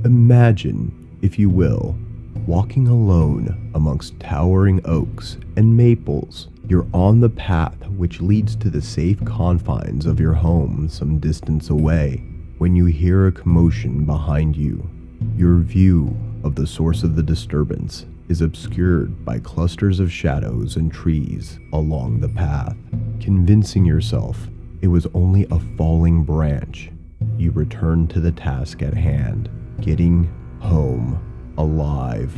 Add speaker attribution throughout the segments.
Speaker 1: Imagine, if you will, walking alone amongst towering oaks and maples. You're on the path which leads to the safe confines of your home some distance away when you hear a commotion behind you. Your view of the source of the disturbance is obscured by clusters of shadows and trees along the path. Convincing yourself it was only a falling branch, you return to the task at hand, getting home alive.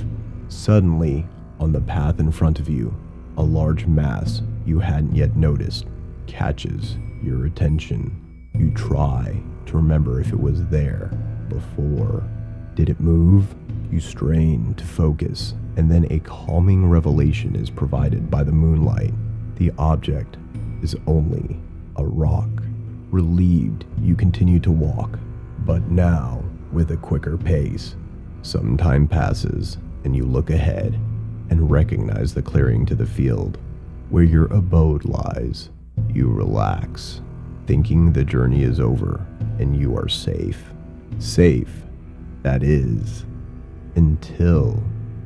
Speaker 1: Suddenly, on the path in front of you, a large mass you hadn't yet noticed catches your attention. You try to remember if it was there before. Did it move? You strain to focus, and then a calming revelation is provided by the moonlight. The object is only a rock. Relieved, you continue to walk, but now with a quicker pace. Some time passes, and you look ahead and recognize the clearing to the field where your abode lies. You relax, thinking the journey is over and you are safe. Safe, that is, until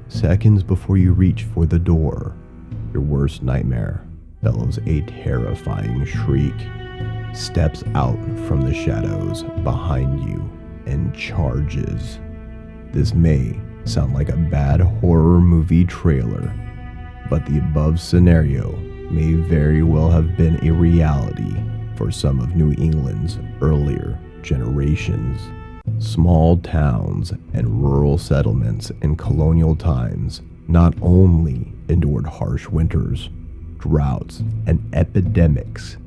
Speaker 1: seconds before you reach for the door, your worst nightmare bellows a terrifying shriek, steps out from the shadows behind you, and charges. This may sound like a bad horror movie trailer, but the above scenario may very well have been a reality for some of New England's earlier generations. Small towns and rural settlements in colonial times not only endured harsh winters, droughts, and epidemics,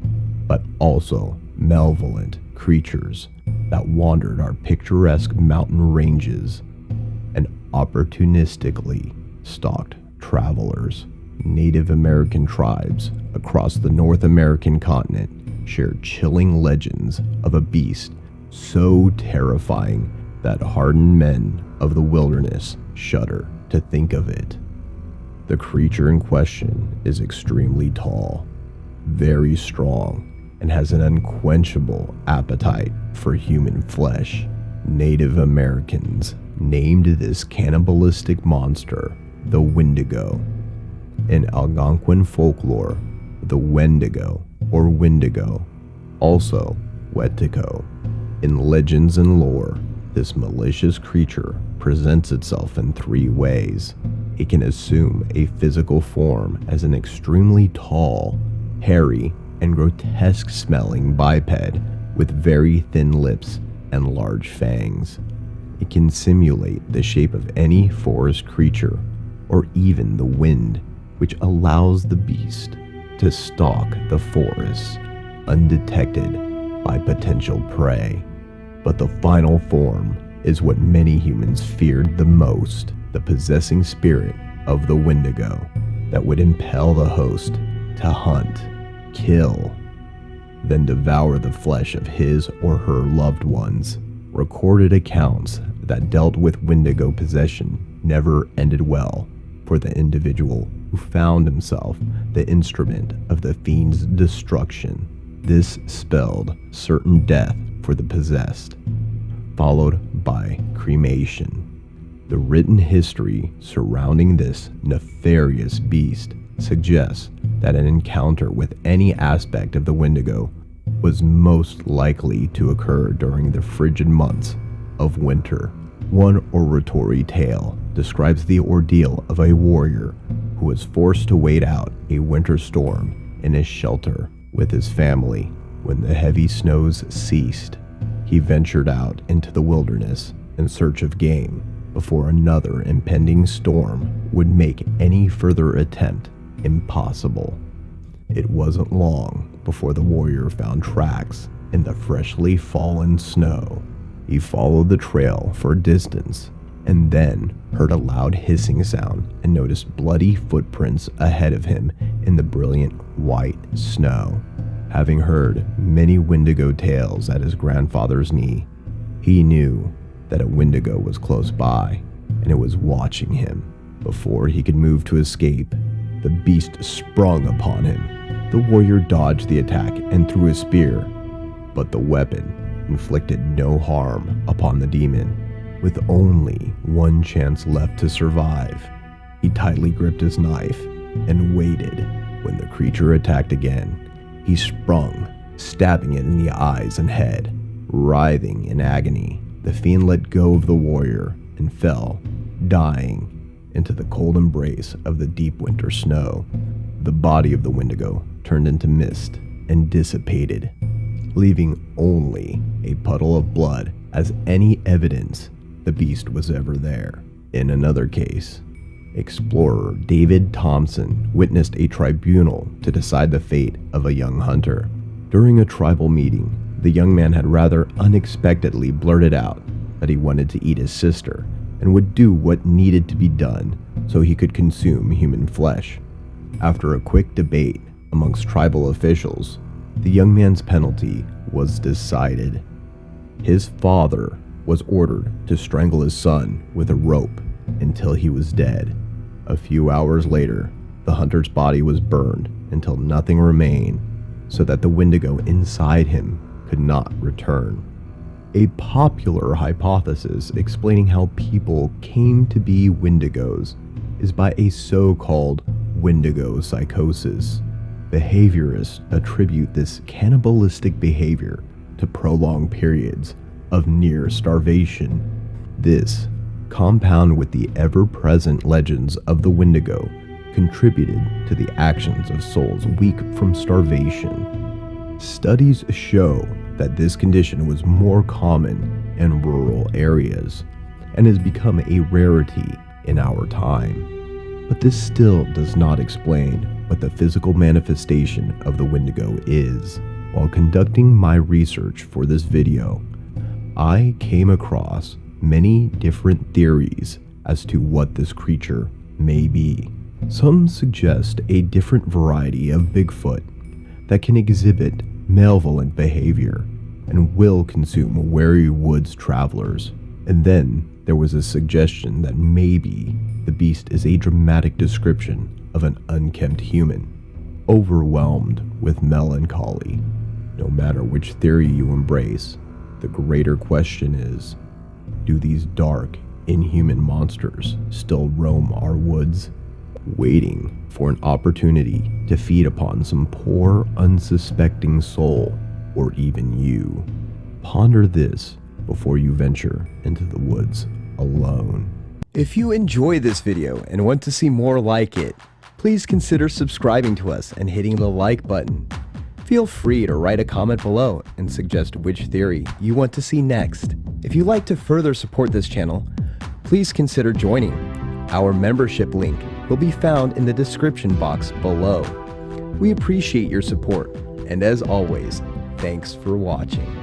Speaker 1: but also malevolent creatures that wandered our picturesque mountain ranges and opportunistically stalked travelers. Native American tribes across the North American continent share chilling legends of a beast so terrifying that hardened men of the wilderness shudder to think of it. The creature in question is extremely tall, very strong, and has an unquenchable appetite for human flesh. Native Americans named this cannibalistic monster the Windigo. In Algonquian folklore, the Wendigo or Windigo, also wetiko. In legends and lore, this malicious creature presents itself in three ways. It can assume a physical form as an extremely tall, hairy, and grotesque-smelling biped with very thin lips and large fangs. It can simulate the shape of any forest creature, or even the wind, which allows the beast to stalk the forests undetected by potential prey. But the final form is what many humans feared the most, the possessing spirit of the Windigo that would impel the host to hunt, kill, then devour the flesh of his or her loved ones. Recorded accounts that dealt with Windigo possession never ended well for the individual who found himself the instrument of the fiend's destruction. This spelled certain death for the possessed, followed by cremation. The written history surrounding this nefarious beast suggests that an encounter with any aspect of the Windigo was most likely to occur during the frigid months of winter. One oratory tale describes the ordeal of a warrior who was forced to wait out a winter storm in his shelter with his family. When the heavy snows ceased, he ventured out into the wilderness in search of game before another impending storm would make any further attempt impossible. It wasn't long before the warrior found tracks in the freshly fallen snow. He followed the trail for a distance and then heard a loud hissing sound and noticed bloody footprints ahead of him in the brilliant white snow. Having heard many Windigo tales at his grandfather's knee, he knew that a Windigo was close by and it was watching him. Before he could move to escape, the beast sprung upon him. The warrior dodged the attack and threw his spear, but the weapon inflicted no harm upon the demon. With only one chance left to survive, he tightly gripped his knife and waited. When the creature attacked again, he sprung, stabbing it in the eyes and head. Writhing in agony, the fiend let go of the warrior and fell, dying, into the cold embrace of the deep winter snow. The body of the Wendigo turned into mist and dissipated, leaving only a puddle of blood as any evidence the beast was ever there. In another case, explorer David Thompson witnessed a tribunal to decide the fate of a young hunter. During a tribal meeting, the young man had rather unexpectedly blurted out that he wanted to eat his sister and would do what needed to be done so he could consume human flesh. After a quick debate amongst tribal officials, the young man's penalty was decided. His father was ordered to strangle his son with a rope until he was dead. A few hours later, the hunter's body was burned until nothing remained, so that the Wendigo inside him could not return. A popular hypothesis explaining how people came to be Wendigos is by a so-called Wendigo psychosis. Behaviorists attribute this cannibalistic behavior to prolonged periods of near starvation. This, compound with the ever-present legends of the Wendigo, contributed to the actions of souls weak from starvation. Studies show that this condition was more common in rural areas and has become a rarity in our time. But this still does not explain what the physical manifestation of the Wendigo is. While conducting my research for this video, I came across many different theories as to what this creature may be. Some suggest a different variety of Bigfoot that can exhibit malevolent behavior and will consume wary woods travelers. And then there was a suggestion that maybe the beast is a dramatic description of an unkempt human, overwhelmed with melancholy. No matter which theory you embrace, the greater question is, do these dark, inhuman monsters still roam our woods, waiting for an opportunity to feed upon some poor, unsuspecting soul, or even you? Ponder this before you venture into the woods alone. If you enjoy this video and want to see more like it, please consider subscribing to us and hitting the like button. Feel free to write a comment below and suggest which theory you want to see next. If you'd like to further support this channel, please consider joining. Our membership link will be found in the description box below. We appreciate your support, and as always, thanks for watching.